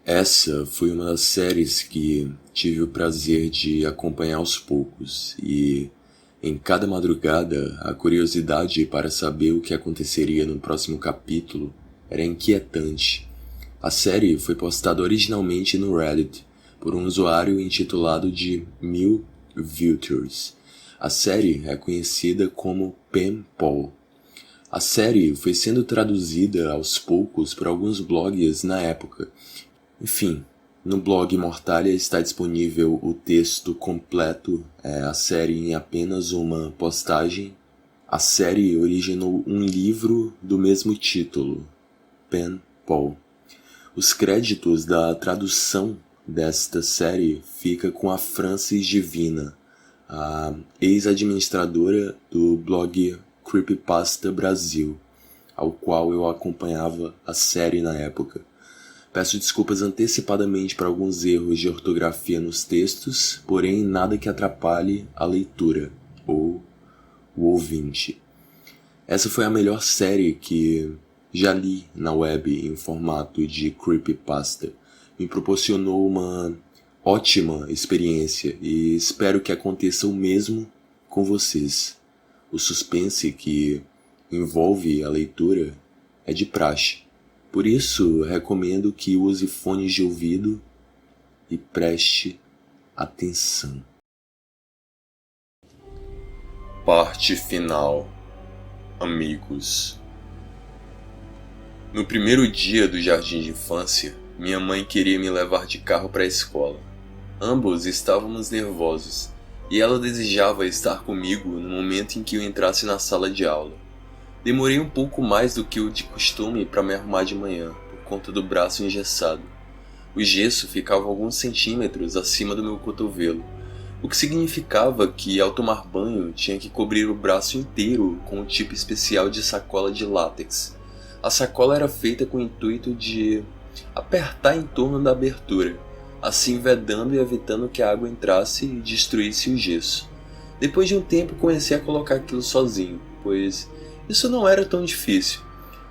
Essa foi uma das séries que tive o prazer de acompanhar aos poucos e, em cada madrugada, a curiosidade para saber o que aconteceria no próximo capítulo era inquietante. A série foi postada originalmente no Reddit por um usuário intitulado de Mil Vultures. A série é conhecida como Pen Pal. A série foi sendo traduzida aos poucos por alguns blogs na época. Enfim, no blog Mortalha está disponível o texto completo, a série em apenas uma postagem. A série originou um livro do mesmo título, Pen Pal. Os créditos da tradução desta série fica com a Frances Divina, a ex-administradora do blog Creepypasta Brasil, ao qual eu acompanhava a série na época. Peço desculpas antecipadamente para alguns erros de ortografia nos textos, porém nada que atrapalhe a leitura ou o ouvinte. Essa foi a melhor série que já li na web em formato de creepypasta. Me proporcionou uma ótima experiência e espero que aconteça o mesmo com vocês. O suspense que envolve a leitura é de praxe. Por isso, recomendo que use fones de ouvido e preste atenção. Parte final. Amigos. No primeiro dia do jardim de infância, minha mãe queria me levar de carro para a escola. Ambos estávamos nervosos, e ela desejava estar comigo no momento em que eu entrasse na sala de aula. Demorei um pouco mais do que o de costume para me arrumar de manhã, por conta do braço engessado. O gesso ficava alguns centímetros acima do meu cotovelo, o que significava que, ao tomar banho, tinha que cobrir o braço inteiro com um tipo especial de sacola de látex. A sacola era feita com o intuito de apertar em torno da abertura, assim vedando e evitando que a água entrasse e destruísse o gesso. Depois de um tempo comecei a colocar aquilo sozinho, pois isso não era tão difícil,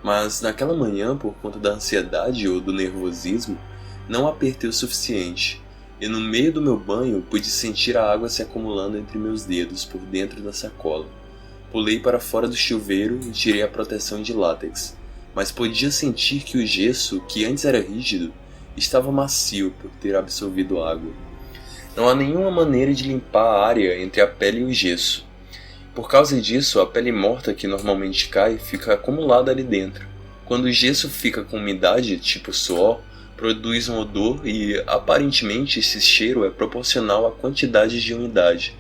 mas naquela manhã, por conta da ansiedade ou do nervosismo, não apertei o suficiente, e no meio do meu banho pude sentir a água se acumulando entre meus dedos por dentro da sacola. Pulei para fora do chuveiro e tirei a proteção de látex, mas podia sentir que o gesso, que antes era rígido, estava macio por ter absorvido água. Não há nenhuma maneira de limpar a área entre a pele e o gesso. Por causa disso, a pele morta que normalmente cai fica acumulada ali dentro. Quando o gesso fica com umidade, tipo suor, produz um odor e, aparentemente, esse cheiro é proporcional à quantidade de umidade,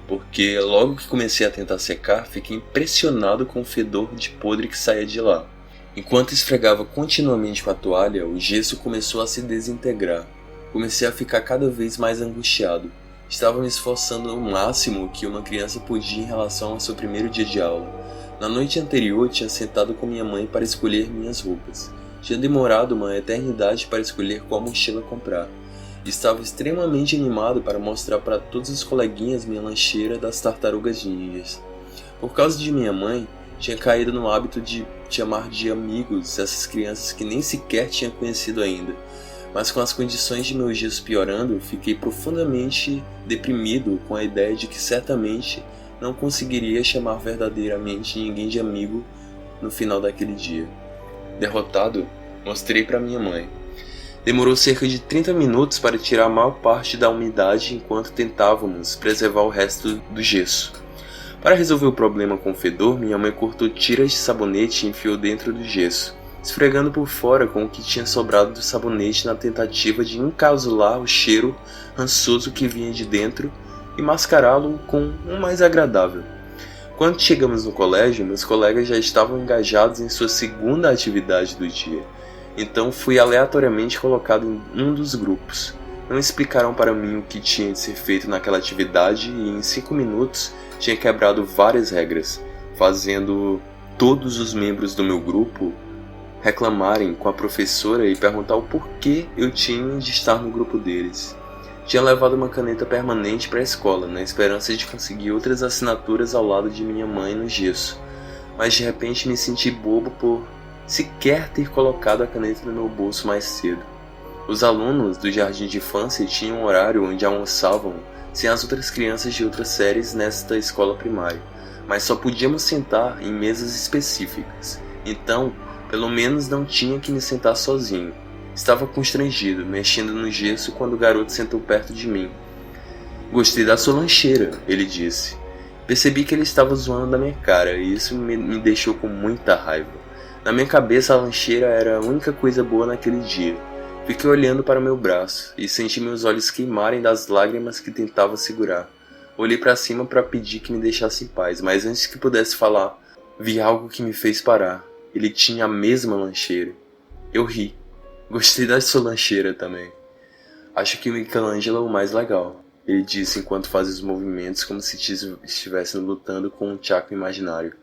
porque logo que comecei a tentar secar, fiquei impressionado com o fedor de podre que saía de lá. Enquanto esfregava continuamente com a toalha, o gesso começou a se desintegrar. Comecei a ficar cada vez mais angustiado. Estava me esforçando ao máximo que uma criança podia em relação ao seu primeiro dia de aula. Na noite anterior, tinha sentado com minha mãe para escolher minhas roupas. Tinha demorado uma eternidade para escolher qual mochila comprar. Estava extremamente animado para mostrar para todos os coleguinhas minha lancheira das tartarugas ninjas. Por causa de minha mãe, tinha caído no hábito de chamar de amigos essas crianças que nem sequer tinha conhecido ainda. Mas com as condições de meu gesso piorando, fiquei profundamente deprimido com a ideia de que certamente não conseguiria chamar verdadeiramente ninguém de amigo no final daquele dia. Derrotado, mostrei para minha mãe. Demorou cerca de 30 minutos para tirar a maior parte da umidade enquanto tentávamos preservar o resto do gesso. Para resolver o problema com o fedor, minha mãe cortou tiras de sabonete e enfiou dentro do gesso, esfregando por fora com o que tinha sobrado do sabonete na tentativa de encasular o cheiro rançoso que vinha de dentro e mascará-lo com um mais agradável. Quando chegamos no colégio, meus colegas já estavam engajados em sua segunda atividade do dia, então fui aleatoriamente colocado em um dos grupos. Não explicaram para mim o que tinha de ser feito naquela atividade e em 5 minutos tinha quebrado várias regras, fazendo todos os membros do meu grupo reclamarem com a professora e perguntar o porquê eu tinha de estar no grupo deles. Tinha levado uma caneta permanente para a escola, na esperança de conseguir outras assinaturas ao lado de minha mãe no gesso, mas de repente me senti bobo por sequer ter colocado a caneta no meu bolso mais cedo. Os alunos do jardim de infância tinham um horário onde almoçavam sem as outras crianças de outras séries nesta escola primária, mas só podíamos sentar em mesas específicas. Então, pelo menos não tinha que me sentar sozinho. Estava constrangido, mexendo no gesso quando o garoto sentou perto de mim. "Gostei da sua lancheira", ele disse. Percebi que ele estava zoando da minha cara e isso me deixou com muita raiva. Na minha cabeça a lancheira era a única coisa boa naquele dia. Fiquei olhando para o meu braço e senti meus olhos queimarem das lágrimas que tentava segurar. Olhei para cima para pedir que me deixasse em paz, mas antes que pudesse falar, vi algo que me fez parar. Ele tinha a mesma lancheira. Eu ri. "Gostei da sua lancheira também. Acho que o Michelangelo é o mais legal", ele disse enquanto fazia os movimentos como se estivesse lutando com um chaco imaginário.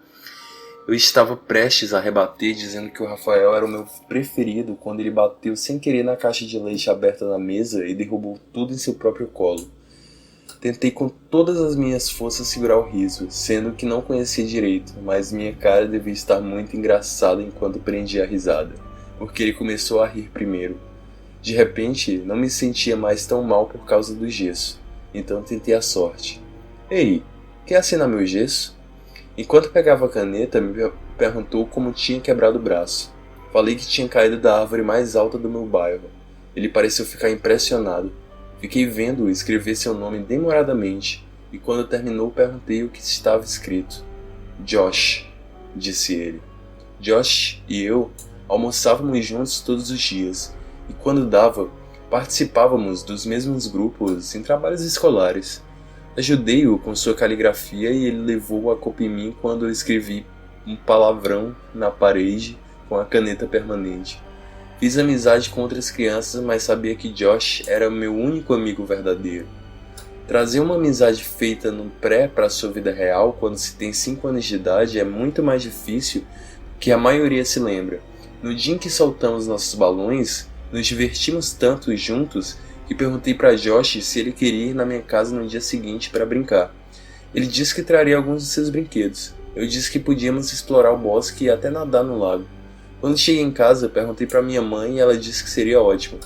Eu estava prestes a rebater dizendo que o Rafael era o meu preferido quando ele bateu sem querer na caixa de leite aberta na mesa e derrubou tudo em seu próprio colo. Tentei com todas as minhas forças segurar o riso, sendo que não conhecia direito, mas minha cara devia estar muito engraçada enquanto prendia a risada, porque ele começou a rir primeiro. De repente, não me sentia mais tão mal por causa do gesso, então tentei a sorte. "Ei, quer assinar meu gesso?" Enquanto pegava a caneta, me perguntou como tinha quebrado o braço. Falei que tinha caído da árvore mais alta do meu bairro. Ele pareceu ficar impressionado. Fiquei vendo-o escrever seu nome demoradamente, e quando terminou perguntei o que estava escrito. "Josh", disse ele. Josh e eu almoçávamos juntos todos os dias, e quando dava, participávamos dos mesmos grupos em trabalhos escolares. Ajudei-o com sua caligrafia e ele levou a culpa em mim quando eu escrevi um palavrão na parede com a caneta permanente. Fiz amizade com outras crianças, mas sabia que Josh era meu único amigo verdadeiro. Trazer uma amizade feita no pré para sua vida real quando se tem 5 anos de idade é muito mais difícil do que a maioria se lembra. No dia em que soltamos nossos balões, nos divertimos tanto juntos que perguntei para Josh se ele queria ir na minha casa no dia seguinte para brincar. Ele disse que traria alguns de seus brinquedos. Eu disse que podíamos explorar o bosque e até nadar no lago. Quando cheguei em casa, perguntei para minha mãe e ela disse que seria ótimo.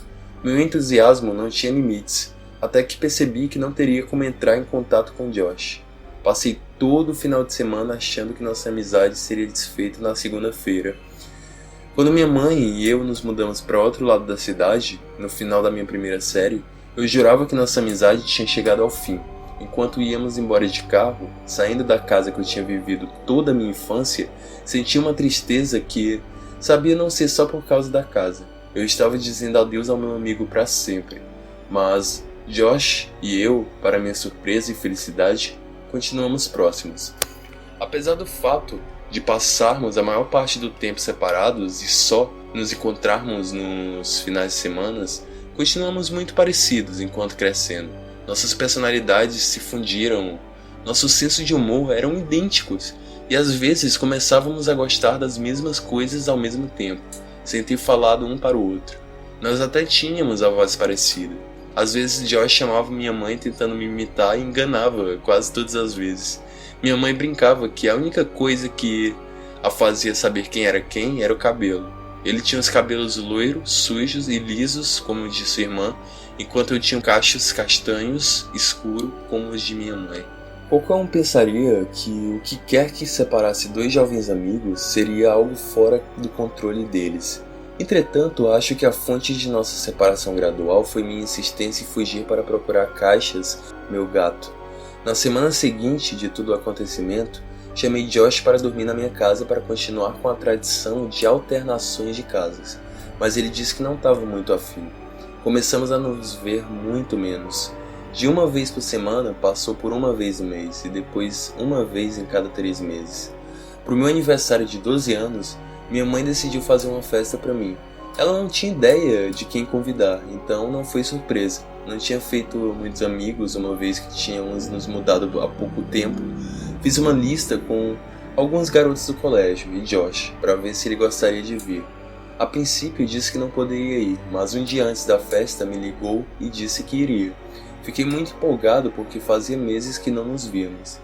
Meu entusiasmo não tinha limites, até que percebi que não teria como entrar em contato com Josh. Passei todo o final de semana achando que nossa amizade seria desfeita na segunda-feira. Quando minha mãe e eu nos mudamos para outro lado da cidade, no final da minha primeira série, eu jurava que nossa amizade tinha chegado ao fim. Enquanto íamos embora de carro, saindo da casa que eu tinha vivido toda a minha infância, senti uma tristeza que sabia não ser só por causa da casa. Eu estava dizendo adeus ao meu amigo para sempre. Mas Josh e eu, para minha surpresa e felicidade, continuamos próximos. Apesar do fato de passarmos a maior parte do tempo separados e só nos encontrarmos nos finais de semana, continuamos muito parecidos enquanto crescendo. Nossas personalidades se fundiram, nosso senso de humor eram idênticos e às vezes começávamos a gostar das mesmas coisas ao mesmo tempo, sem ter falado um para o outro. Nós até tínhamos a voz parecida. Às vezes Josh chamava minha mãe tentando me imitar e enganava quase todas as vezes. Minha mãe brincava que a única coisa que a fazia saber quem era o cabelo. Ele tinha os cabelos loiros, sujos e lisos, como os de sua irmã, enquanto eu tinha cachos castanhos, escuros, como os de minha mãe. Qualquer um pensaria que o que quer que separasse dois jovens amigos seria algo fora do controle deles. Entretanto, acho que a fonte de nossa separação gradual foi minha insistência em fugir para procurar Caixas, meu gato. Na semana seguinte de todo o acontecimento, chamei Josh para dormir na minha casa para continuar com a tradição de alternações de casas, mas ele disse que não estava muito afim. Começamos a nos ver muito menos. De uma vez por semana, passou por uma vez no mês e depois uma vez em cada 3 meses. Para o meu aniversário de 12 anos, minha mãe decidiu fazer uma festa para mim. Ela não tinha ideia de quem convidar, então não foi surpresa. Não tinha feito muitos amigos, uma vez que tínhamos nos mudado há pouco tempo. Fiz uma lista com alguns garotos do colégio e Josh, para ver se ele gostaria de vir. A princípio disse que não poderia ir, mas um dia antes da festa me ligou e disse que iria. Fiquei muito empolgado porque fazia meses que não nos víamos.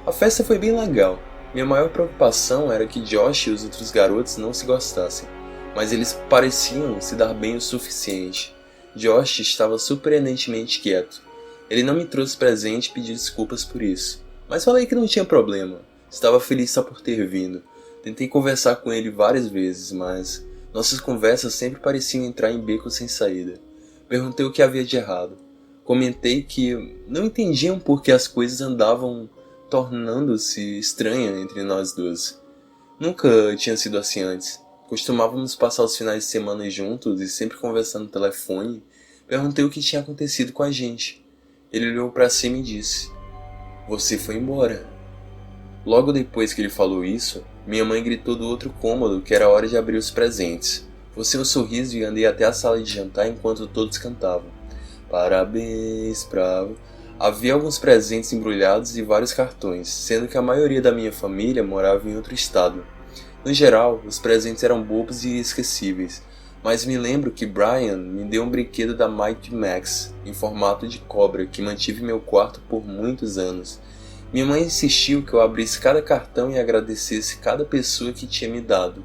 A festa foi bem legal. Minha maior preocupação era que Josh e os outros garotos não se gostassem, mas eles pareciam se dar bem o suficiente. Josh estava surpreendentemente quieto. Ele não me trouxe presente e pediu desculpas por isso. Mas falei que não tinha problema. Estava feliz só por ter vindo. Tentei conversar com ele várias vezes, mas nossas conversas sempre pareciam entrar em becos sem saída. Perguntei o que havia de errado. Comentei que não entendiam por que as coisas andavam tornando-se estranhas entre nós dois. Nunca tinha sido assim antes. Costumávamos passar os finais de semana juntos e sempre conversando no telefone. Perguntei o que tinha acontecido com a gente. Ele olhou para cima e disse: "Você foi embora." Logo depois que ele falou isso, minha mãe gritou do outro cômodo que era hora de abrir os presentes. Forcei um sorriso e andei até a sala de jantar enquanto todos cantavam. Parabéns pra... Havia alguns presentes embrulhados e vários cartões, sendo que a maioria da minha família morava em outro estado. No geral, os presentes eram bobos e esquecíveis, mas me lembro que Brian me deu um brinquedo da Mighty Max, em formato de cobra, que mantive em meu quarto por muitos anos. Minha mãe insistiu que eu abrisse cada cartão e agradecesse cada pessoa que tinha me dado,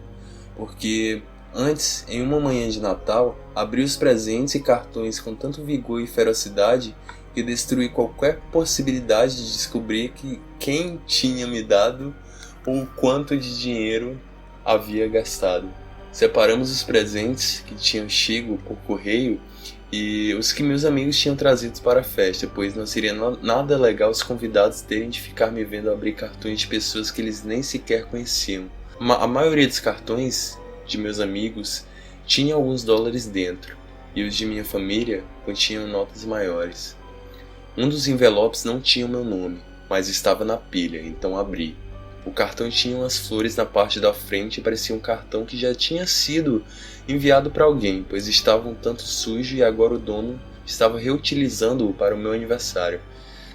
porque antes, em uma manhã de Natal, abri os presentes e cartões com tanto vigor e ferocidade que destruí qualquer possibilidade de descobrir quem tinha me dado ou quanto de dinheiro havia gastado. Separamos os presentes que tinham chego por correio e os que meus amigos tinham trazido para a festa, pois não seria nada legal os convidados terem de ficar me vendo abrir cartões de pessoas que eles nem sequer conheciam. A maioria dos cartões de meus amigos tinha alguns dólares dentro, e os de minha família continham notas maiores. Um dos envelopes não tinha o meu nome, mas estava na pilha, então abri. O cartão tinha umas flores na parte da frente e parecia um cartão que já tinha sido enviado para alguém, pois estava um tanto sujo e agora o dono estava reutilizando-o para o meu aniversário.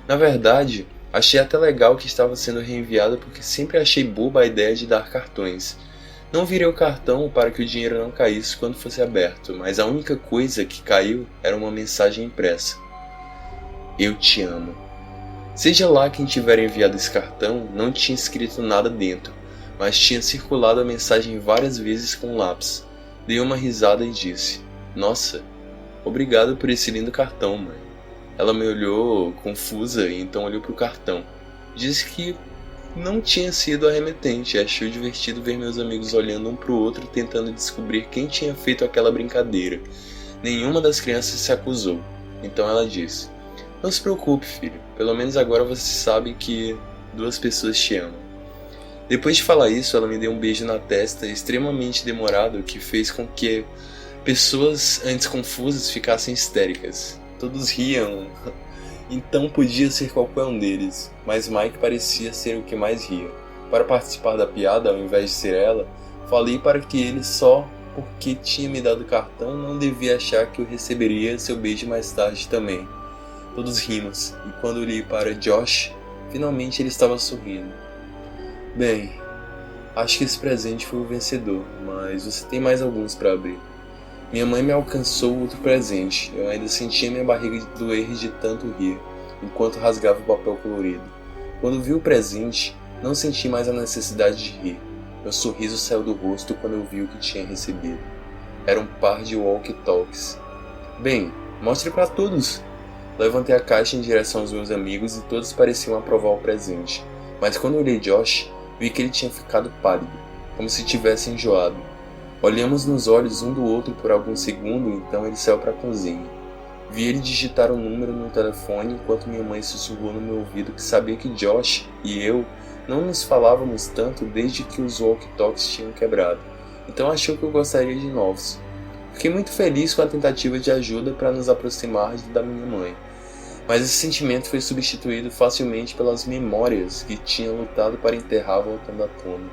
Na verdade, achei até legal que estava sendo reenviado porque sempre achei boba a ideia de dar cartões. Não virei o cartão para que o dinheiro não caísse quando fosse aberto, mas a única coisa que caiu era uma mensagem impressa. Eu te amo. Seja lá quem tiver enviado esse cartão, não tinha escrito nada dentro, mas tinha circulado a mensagem várias vezes com lápis. Dei uma risada e disse: "Nossa, obrigado por esse lindo cartão, mãe." Ela me olhou confusa e então olhou para o cartão. Disse que não tinha sido a remetente e achou divertido ver meus amigos olhando um para o outro tentando descobrir quem tinha feito aquela brincadeira. Nenhuma das crianças se acusou. Então ela disse: "Não se preocupe, filho. Pelo menos agora você sabe que 2 pessoas te amam." Depois de falar isso, ela me deu um beijo na testa extremamente demorado que fez com que pessoas antes confusas ficassem histéricas. Todos riam, então podia ser qualquer um deles, mas Mike parecia ser o que mais ria. Para participar da piada, ao invés de ser ela, falei para que ele só porque tinha me dado o cartão não devia achar que eu receberia seu beijo mais tarde também. Todos rimos, e quando olhei para Josh, finalmente ele estava sorrindo. "Bem, acho que esse presente foi o vencedor, mas você tem mais alguns para abrir." Minha mãe me alcançou outro presente. Eu ainda sentia minha barriga doer de tanto rir, enquanto rasgava o papel colorido. Quando vi o presente, não senti mais a necessidade de rir. Meu sorriso saiu do rosto quando eu vi o que tinha recebido. Era um par de walkie-talkies. "Bem, mostre para todos." Levantei a caixa em direção aos meus amigos e todos pareciam aprovar o presente. Mas quando olhei Josh, vi que ele tinha ficado pálido, como se tivesse enjoado. Olhamos nos olhos um do outro por alguns segundos, então ele saiu para a cozinha. Vi ele digitar um número no telefone enquanto minha mãe sussurrou no meu ouvido que sabia que Josh e eu não nos falávamos tanto desde que os walkie-talkies tinham quebrado, então achou que eu gostaria de novos. Fiquei muito feliz com a tentativa de ajuda para nos aproximar da minha mãe, mas esse sentimento foi substituído facilmente pelas memórias que tinha lutado para enterrar voltando à tona.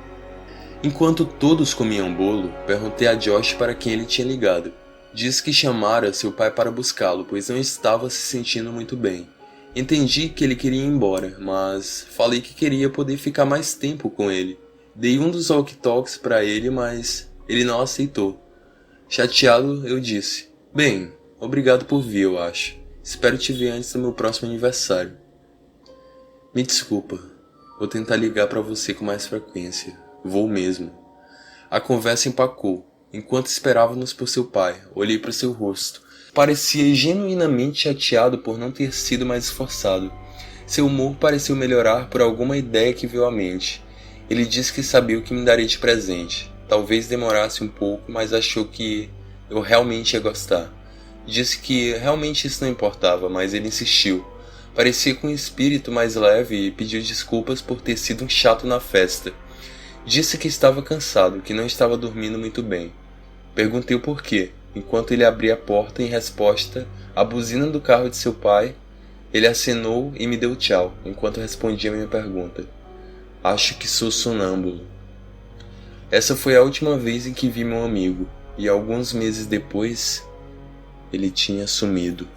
Enquanto todos comiam bolo, perguntei a Josh para quem ele tinha ligado. Disse que chamara seu pai para buscá-lo, pois não estava se sentindo muito bem. Entendi que ele queria ir embora, mas falei que queria poder ficar mais tempo com ele. Dei um dos walkie-talkies para ele, mas ele não aceitou. Chateado, eu disse: "Bem, obrigado por vir, eu acho. Espero te ver antes do meu próximo aniversário." "Me desculpa. Vou tentar ligar para você com mais frequência. Vou mesmo." A conversa empacou. Enquanto esperávamos por seu pai, olhei para seu rosto. Parecia genuinamente chateado por não ter sido mais esforçado. Seu humor pareceu melhorar por alguma ideia que veio à mente. Ele disse que sabia o que me daria de presente. Talvez demorasse um pouco, mas achou que eu realmente ia gostar. Disse que realmente isso não importava, mas ele insistiu. Parecia com um espírito mais leve e pediu desculpas por ter sido um chato na festa. Disse que estava cansado, que não estava dormindo muito bem. Perguntei o porquê, enquanto ele abria a porta em resposta à buzina do carro de seu pai. Ele acenou e me deu tchau, enquanto respondia a minha pergunta. Acho que sou sonâmbulo. Essa foi a última vez em que vi meu amigo, e alguns meses depois, ele tinha sumido.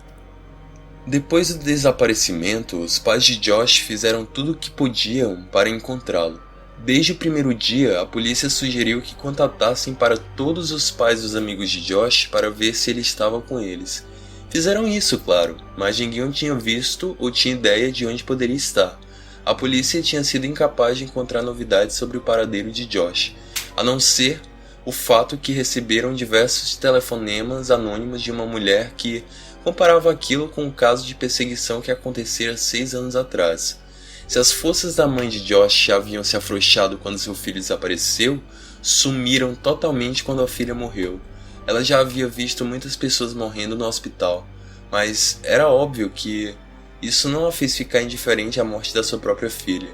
Depois do desaparecimento, os pais de Josh fizeram tudo o que podiam para encontrá-lo. Desde o primeiro dia, a polícia sugeriu que contatassem para todos os pais dos amigos de Josh para ver se ele estava com eles. Fizeram isso, claro, mas ninguém o tinha visto ou tinha ideia de onde poderia estar. A polícia tinha sido incapaz de encontrar novidades sobre o paradeiro de Josh, a não ser o fato que receberam diversos telefonemas anônimos de uma mulher que comparava aquilo com o caso de perseguição que acontecera 6 anos atrás. Se as forças da mãe de Josh haviam se afrouxado quando seu filho desapareceu, sumiram totalmente quando a filha morreu. Ela já havia visto muitas pessoas morrendo no hospital, mas era óbvio que isso não a fez ficar indiferente à morte da sua própria filha.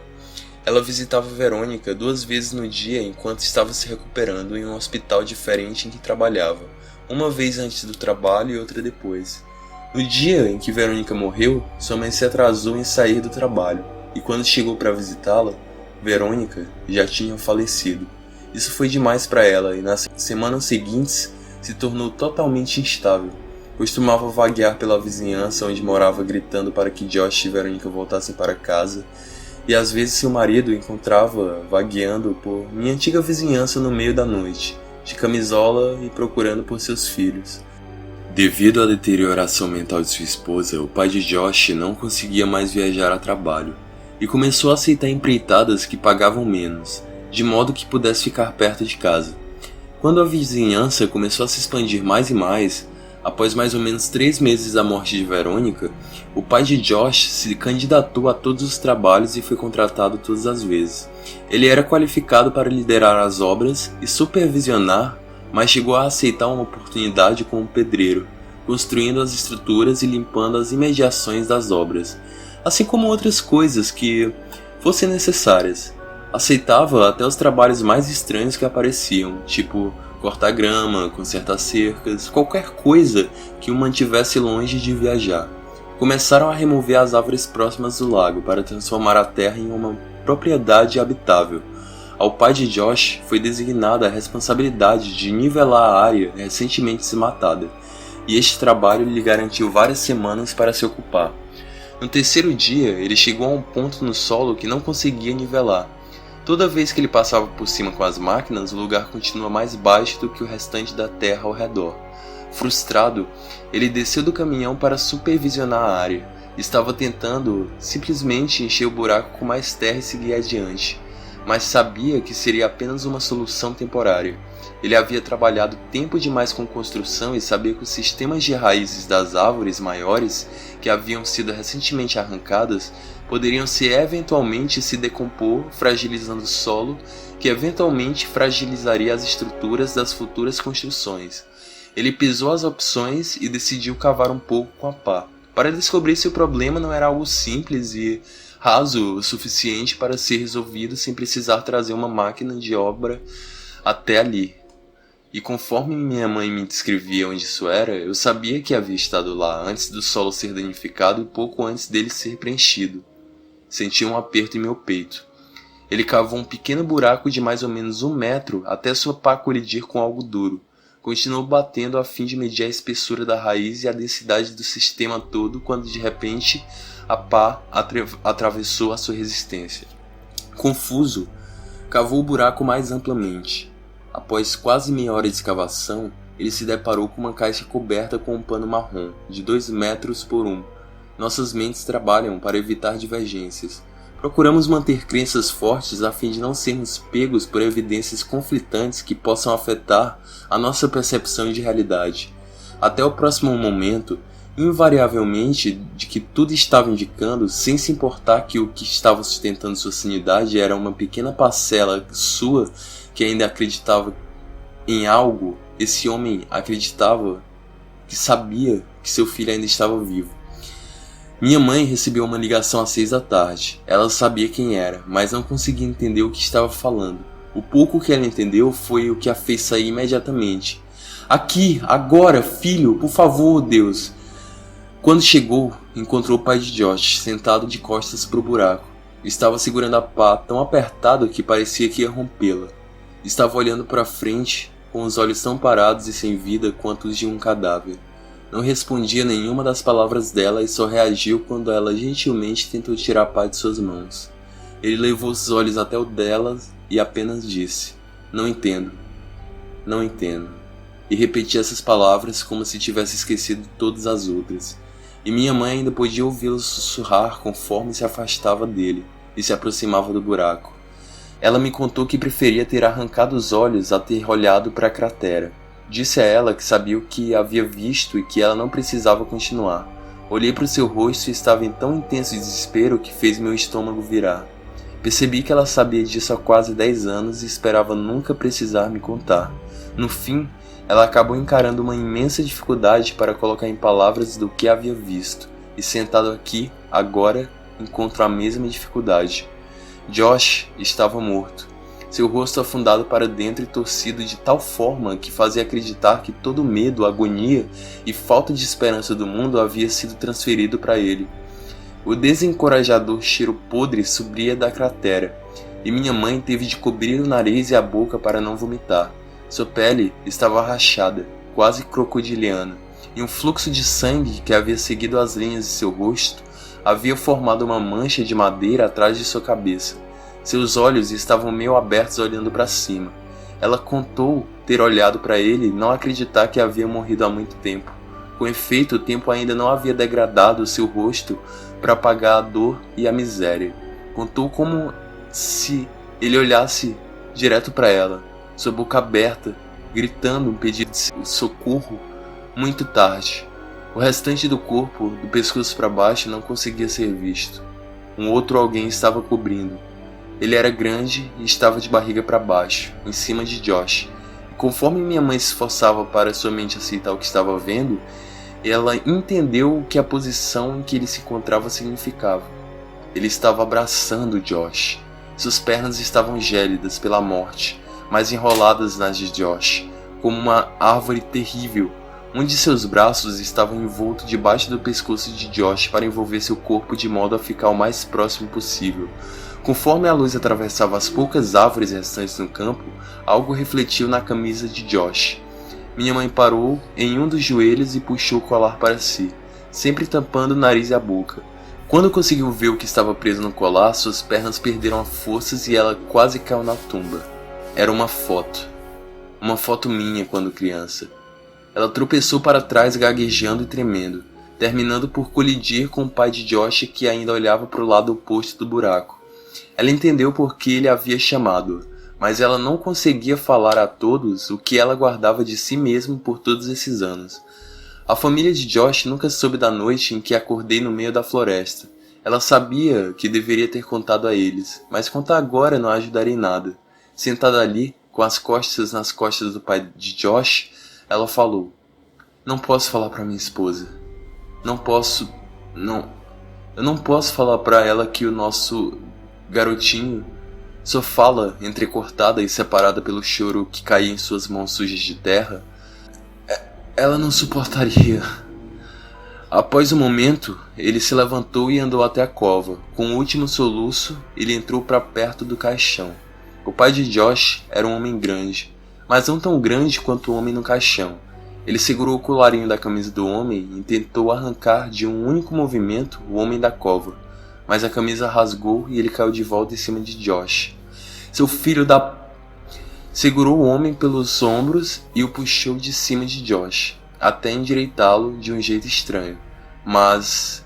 Ela visitava Verônica 2 vezes no dia enquanto estava se recuperando em um hospital diferente em que trabalhava, uma vez antes do trabalho e outra depois. No dia em que Verônica morreu, sua mãe se atrasou em sair do trabalho, e quando chegou para visitá-la, Verônica já tinha falecido. Isso foi demais para ela e nas semanas seguintes se tornou totalmente instável. Costumava vaguear pela vizinhança onde morava gritando para que Josh e Verônica voltassem para casa, e às vezes seu marido o encontrava vagueando por minha antiga vizinhança no meio da noite, de camisola e procurando por seus filhos. Devido à deterioração mental de sua esposa, o pai de Josh não conseguia mais viajar a trabalho, e começou a aceitar empreitadas que pagavam menos, de modo que pudesse ficar perto de casa. Quando a vizinhança começou a se expandir mais e mais, após mais ou menos 3 meses da morte de Verônica, o pai de Josh se candidatou a todos os trabalhos e foi contratado todas as vezes. Ele era qualificado para liderar as obras e supervisionar, mas chegou a aceitar uma oportunidade como pedreiro, construindo as estruturas e limpando as imediações das obras, assim como outras coisas que fossem necessárias. Aceitava até os trabalhos mais estranhos que apareciam, tipo cortar grama, consertar cercas, qualquer coisa que o mantivesse longe de viajar. Começaram a remover as árvores próximas do lago para transformar a terra em uma propriedade habitável. Ao pai de Josh foi designada a responsabilidade de nivelar a área recentemente desmatada, e este trabalho lhe garantiu várias semanas para se ocupar. No terceiro dia, ele chegou a um ponto no solo que não conseguia nivelar. Toda vez que ele passava por cima com as máquinas, o lugar continua mais baixo do que o restante da terra ao redor. Frustrado, ele desceu do caminhão para supervisionar a área. Estava tentando simplesmente encher o buraco com mais terra e seguir adiante, mas sabia que seria apenas uma solução temporária. Ele havia trabalhado tempo demais com construção e sabia que os sistemas de raízes das árvores maiores, que haviam sido recentemente arrancadas, poderiam eventualmente se decompor, fragilizando o solo, que eventualmente fragilizaria as estruturas das futuras construções. Ele pesou as opções e decidiu cavar um pouco com a pá, para descobrir se o problema não era algo simples e raso o suficiente para ser resolvido sem precisar trazer uma máquina de obra até ali. E conforme minha mãe me descrevia onde isso era, eu sabia que havia estado lá antes do solo ser danificado e pouco antes dele ser preenchido. Senti um aperto em meu peito. Ele cavou um pequeno buraco de mais ou menos 1 metro até sua pá colidir com algo duro. Continuou batendo a fim de medir a espessura da raiz e a densidade do sistema todo quando de repente a pá atravessou a sua resistência. Confuso, cavou o buraco mais amplamente. Após quase meia hora de escavação, ele se deparou com uma caixa coberta com um pano marrom, de 2 metros por 1. Nossas mentes trabalham para evitar divergências. Procuramos manter crenças fortes a fim de não sermos pegos por evidências conflitantes que possam afetar a nossa percepção de realidade. até o próximo momento, invariavelmente de que tudo estava indicando, sem se importar que o que estava sustentando sua sanidade era uma pequena parcela sua que ainda acreditava em algo. Esse homem acreditava que sabia que seu filho ainda estava vivo. Minha mãe recebeu uma ligação às 6 da tarde. Ela sabia quem era, mas não conseguia entender o que estava falando. O pouco que ela entendeu foi o que a fez sair imediatamente. Aqui, agora, filho, por favor, Deus. Quando chegou, encontrou o pai de Josh, sentado de costas para o buraco. Estava segurando a pá tão apertado que parecia que ia rompê-la. Estava olhando para frente, com os olhos tão parados e sem vida quanto os de um cadáver. Não respondia nenhuma das palavras dela e só reagiu quando ela gentilmente tentou tirar a pá de suas mãos. Ele levou os olhos até o delas e apenas disse: "Não entendo. Não entendo." E repetia essas palavras como se tivesse esquecido todas as outras. E minha mãe ainda podia ouvi-lo sussurrar conforme se afastava dele e se aproximava do buraco. Ela me contou que preferia ter arrancado os olhos a ter olhado para a cratera. Disse a ela que sabia o que havia visto e que ela não precisava continuar. Olhei para o seu rosto e estava em tão intenso desespero que fez meu estômago virar. Percebi que ela sabia disso há quase 10 anos e esperava nunca precisar me contar. No fim, ela acabou encarando uma imensa dificuldade para colocar em palavras do que havia visto. E sentado aqui, agora, encontro a mesma dificuldade. Josh estava morto. Seu rosto afundado para dentro e torcido de tal forma que fazia acreditar que todo o medo, agonia e falta de esperança do mundo havia sido transferido para ele. O desencorajador cheiro podre subia da cratera, e minha mãe teve de cobrir o nariz e a boca para não vomitar. Sua pele estava rachada, quase crocodiliana, e um fluxo de sangue que havia seguido as linhas de seu rosto havia formado uma mancha de madeira atrás de sua cabeça. Seus olhos estavam meio abertos olhando para cima. Ela contou ter olhado para ele e não acreditar que havia morrido há muito tempo. Com efeito, o tempo ainda não havia degradado seu rosto para apagar a dor e a miséria. Contou como se ele olhasse direto para ela, sua boca aberta, gritando um pedido de socorro muito tarde. O restante do corpo, do pescoço para baixo, não conseguia ser visto. Um outro alguém estava cobrindo. Ele era grande e estava de barriga para baixo, em cima de Josh. E conforme minha mãe se esforçava para sua mente aceitar o que estava vendo, ela entendeu o que a posição em que ele se encontrava significava. Ele estava abraçando Josh. Suas pernas estavam gélidas pela morte, mas enroladas nas de Josh, como uma árvore terrível. Um de seus braços estava envolto debaixo do pescoço de Josh para envolver seu corpo de modo a ficar o mais próximo possível. Conforme a luz atravessava as poucas árvores restantes no campo, algo refletiu na camisa de Josh. Minha mãe parou em um dos joelhos e puxou o colar para si, sempre tampando o nariz e a boca. Quando conseguiu ver o que estava preso no colar, suas pernas perderam as forças e ela quase caiu na tumba. Era uma foto. Uma foto minha quando criança. Ela tropeçou para trás gaguejando e tremendo, terminando por colidir com o pai de Josh que ainda olhava para o lado oposto do buraco. Ela entendeu por que ele havia chamado, mas ela não conseguia falar a todos o que ela guardava de si mesma por todos esses anos. A família de Josh nunca soube da noite em que acordei no meio da floresta. Ela sabia que deveria ter contado a eles, mas contar agora não ajudaria em nada. Sentada ali, com as costas nas costas do pai de Josh, ela falou: "Não posso falar para minha esposa. Eu não posso falar para ela que o nosso garotinho..." Sua fala, entrecortada e separada pelo choro que caía em suas mãos sujas de terra, ela não suportaria. Após um momento, ele se levantou e andou até a cova. Com o último soluço, ele entrou para perto do caixão. O pai de Josh era um homem grande, mas não tão grande quanto o homem no caixão. Ele segurou o colarinho da camisa do homem e tentou arrancar de um único movimento o homem da cova, mas a camisa rasgou e ele caiu de volta em cima de Josh. Seu filho da... Segurou o homem pelos ombros e o puxou de cima de Josh, até endireitá-lo de um jeito estranho, mas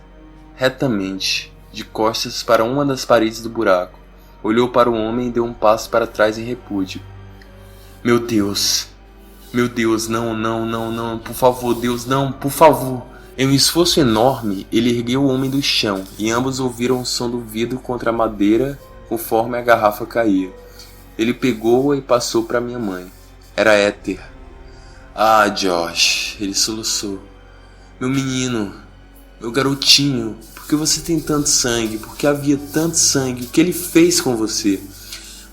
retamente, de costas para uma das paredes do buraco. Olhou para o homem e deu um passo para trás em repúdio. "Meu Deus!" Meu Deus, não, não, não, não, por favor, Deus, não, por favor. Em um esforço enorme, ele ergueu o homem do chão, e ambos ouviram o som do vidro contra a madeira conforme a garrafa caía. Ele pegou-a e passou para minha mãe. Era éter. Ah, Josh, ele soluçou. Meu menino, meu garotinho, por que você tem tanto sangue? Por que havia tanto sangue? O que ele fez com você?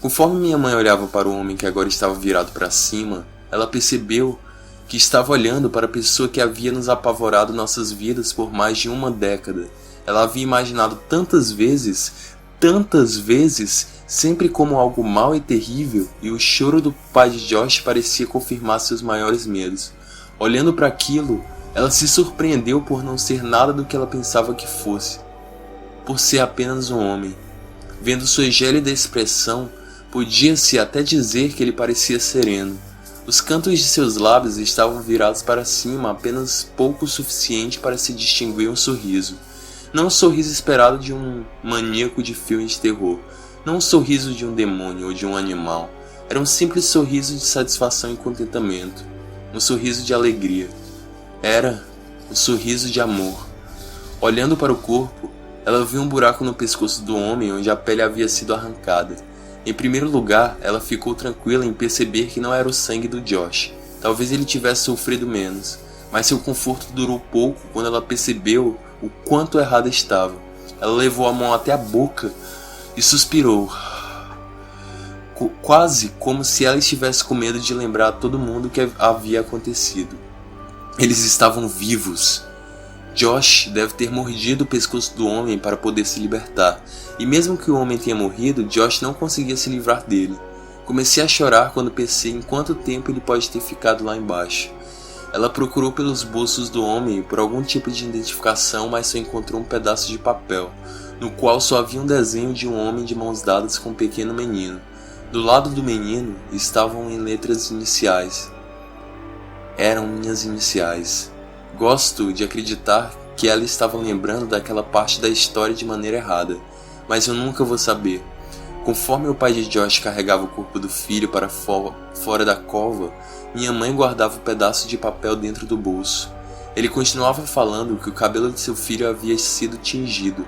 Conforme minha mãe olhava para o homem que agora estava virado para cima, ela percebeu que estava olhando para a pessoa que havia nos apavorado nossas vidas por mais de uma década. Ela havia imaginado tantas vezes, sempre como algo mau e terrível, e o choro do pai de Josh parecia confirmar seus maiores medos. Olhando para aquilo, ela se surpreendeu por não ser nada do que ela pensava que fosse, por ser apenas um homem. Vendo sua gélida expressão, podia-se até dizer que ele parecia sereno. Os cantos de seus lábios estavam virados para cima apenas pouco o suficiente para se distinguir um sorriso. Não o sorriso esperado de um maníaco de filme de terror. Não o sorriso de um demônio ou de um animal. Era um simples sorriso de satisfação e contentamento. Um sorriso de alegria. Era um sorriso de amor. Olhando para o corpo, ela viu um buraco no pescoço do homem onde a pele havia sido arrancada. Em primeiro lugar, ela ficou tranquila em perceber que não era o sangue do Josh. Talvez ele tivesse sofrido menos, mas seu conforto durou pouco quando ela percebeu o quanto errada estava. Ela levou a mão até a boca e suspirou, quase como se ela estivesse com medo de lembrar a todo mundo o que havia acontecido. Eles estavam vivos. Josh deve ter mordido o pescoço do homem para poder se libertar, e mesmo que o homem tenha morrido, Josh não conseguia se livrar dele. Comecei a chorar quando pensei em quanto tempo ele pode ter ficado lá embaixo. Ela procurou pelos bolsos do homem por algum tipo de identificação, mas só encontrou um pedaço de papel, no qual só havia um desenho de um homem de mãos dadas com um pequeno menino. Do lado do menino estavam em letras iniciais. Eram minhas iniciais. Gosto de acreditar que ela estava lembrando daquela parte da história de maneira errada, mas eu nunca vou saber. Conforme o pai de Josh carregava o corpo do filho para fora da cova, minha mãe guardava o pedaço de papel dentro do bolso. Ele continuava falando que o cabelo de seu filho havia sido tingido.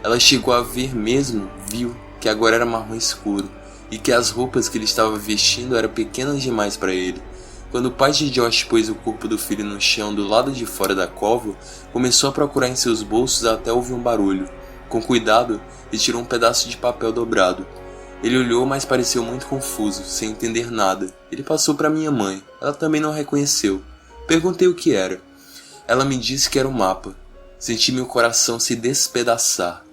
Ela chegou a ver mesmo, viu que agora era marrom escuro, e que as roupas que ele estava vestindo eram pequenas demais para ele. Quando o pai de Josh pôs o corpo do filho no chão do lado de fora da cova, começou a procurar em seus bolsos até ouvir um barulho. Com cuidado, ele tirou um pedaço de papel dobrado. Ele olhou, mas pareceu muito confuso, sem entender nada. Ele passou para minha mãe. Ela também não reconheceu. Perguntei o que era. Ela me disse que era um mapa. Senti meu coração se despedaçar.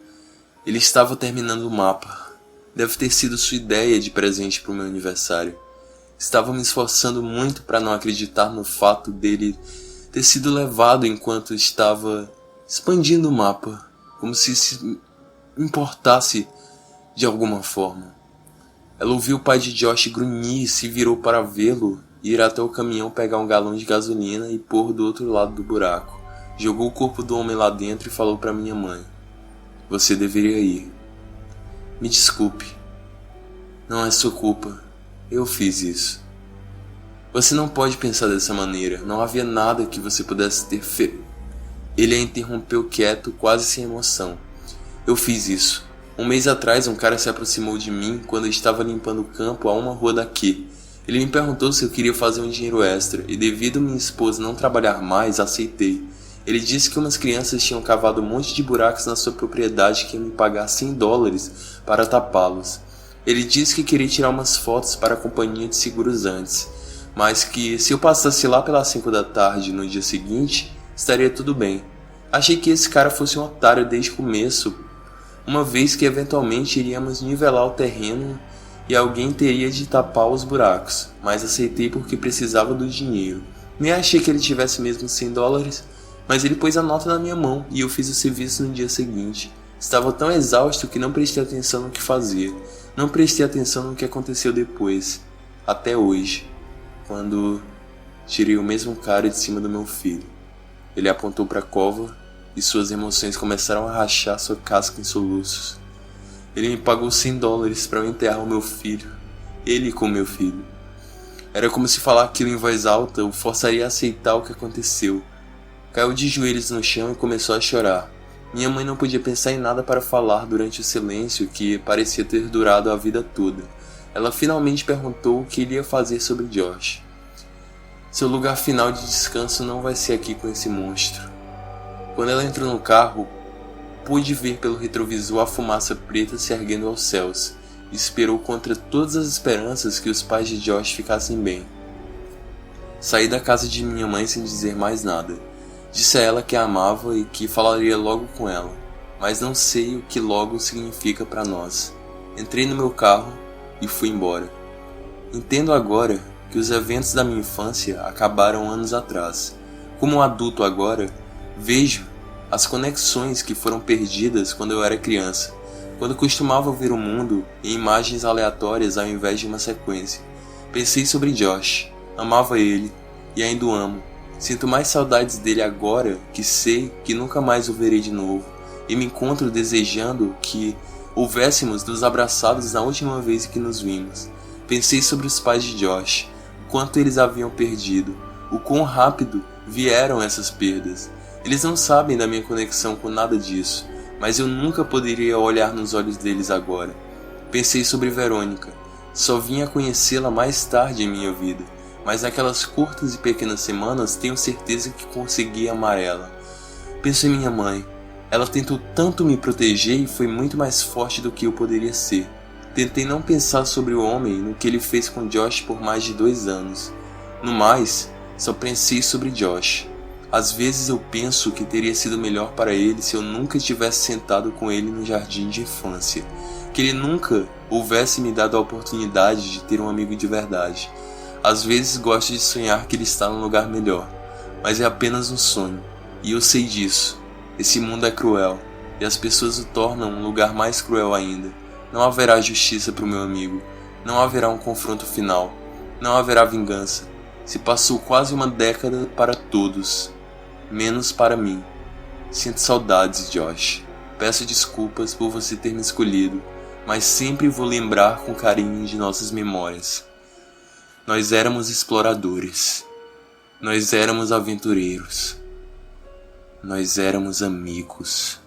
Ele estava terminando o mapa. Deve ter sido sua ideia de presente para o meu aniversário. Estava me esforçando muito para não acreditar no fato dele ter sido levado enquanto estava expandindo o mapa, como se importasse de alguma forma. Ela ouviu o pai de Josh grunhir e se virou para vê-lo ir até o caminhão pegar um galão de gasolina e pôr do outro lado do buraco. Jogou o corpo do homem lá dentro e falou para minha mãe: "Você deveria ir. Me desculpe. Não é sua culpa. Eu fiz isso. Você não pode pensar dessa maneira. Não havia nada que você pudesse ter feito." Ele a interrompeu quieto, quase sem emoção. "Eu fiz isso. Um mês atrás, um cara se aproximou de mim quando eu estava limpando o campo a uma rua daqui. Ele me perguntou se eu queria fazer um dinheiro extra, e devido minha esposa não trabalhar mais, aceitei. Ele disse que umas crianças tinham cavado um monte de buracos na sua propriedade que ia me pagar $100 para tapá-los. Ele disse que queria tirar umas fotos para a companhia de seguros antes, mas que se eu passasse lá pelas 5 da tarde no dia seguinte, estaria tudo bem. Achei que esse cara fosse um otário desde o começo, uma vez que eventualmente iríamos nivelar o terreno e alguém teria de tapar os buracos, mas aceitei porque precisava do dinheiro. Nem achei que ele tivesse mesmo $100, mas ele pôs a nota na minha mão e eu fiz o serviço no dia seguinte. Estava tão exausto que não prestei atenção no que fazia. Não prestei atenção no que aconteceu depois, até hoje, quando tirei o mesmo cara de cima do meu filho. Ele apontou para a cova e suas emoções começaram a rachar sua casca em soluços. Ele me pagou $100 para eu enterrar o meu filho, ele com meu filho. Era como se falar aquilo em voz alta o forçaria a aceitar o que aconteceu. Caiu de joelhos no chão e começou a chorar. Minha mãe não podia pensar em nada para falar durante o silêncio que parecia ter durado a vida toda. Ela finalmente perguntou o que ele ia fazer sobre Josh. Seu lugar final de descanso não vai ser aqui com esse monstro. Quando ela entrou no carro, pude ver pelo retrovisor a fumaça preta se erguendo aos céus, e esperou contra todas as esperanças que os pais de Josh ficassem bem. Saí da casa de minha mãe sem dizer mais nada. Disse a ela que a amava e que falaria logo com ela, mas não sei o que logo significa para nós. Entrei no meu carro e fui embora. Entendo agora que os eventos da minha infância acabaram anos atrás. Como um adulto agora, vejo as conexões que foram perdidas quando eu era criança, quando costumava ver o mundo em imagens aleatórias ao invés de uma sequência. Pensei sobre Josh, amava ele e ainda o amo. Sinto mais saudades dele agora que sei que nunca mais o verei de novo, e me encontro desejando que houvéssemos nos abraçados na última vez que nos vimos. Pensei sobre os pais de Josh, quanto eles haviam perdido, o quão rápido vieram essas perdas. Eles não sabem da minha conexão com nada disso, mas eu nunca poderia olhar nos olhos deles agora. Pensei sobre Verônica, só vim a conhecê-la mais tarde em minha vida, mas naquelas curtas e pequenas semanas tenho certeza que consegui amar ela. Penso em minha mãe. Ela tentou tanto me proteger e foi muito mais forte do que eu poderia ser. Tentei não pensar sobre o homem no que ele fez com Josh por mais de 2 anos. No mais, só pensei sobre Josh. Às vezes eu penso que teria sido melhor para ele se eu nunca tivesse sentado com ele no jardim de infância. Que ele nunca houvesse me dado a oportunidade de ter um amigo de verdade. Às vezes gosto de sonhar que ele está num lugar melhor, mas é apenas um sonho, e eu sei disso. Esse mundo é cruel, e as pessoas o tornam um lugar mais cruel ainda. Não haverá justiça para o meu amigo, não haverá um confronto final, não haverá vingança. Se passou quase uma década para todos, menos para mim. Sinto saudades, Josh. Peço desculpas por você ter me escolhido, mas sempre vou lembrar com carinho de nossas memórias. Nós éramos exploradores, nós éramos aventureiros, nós éramos amigos.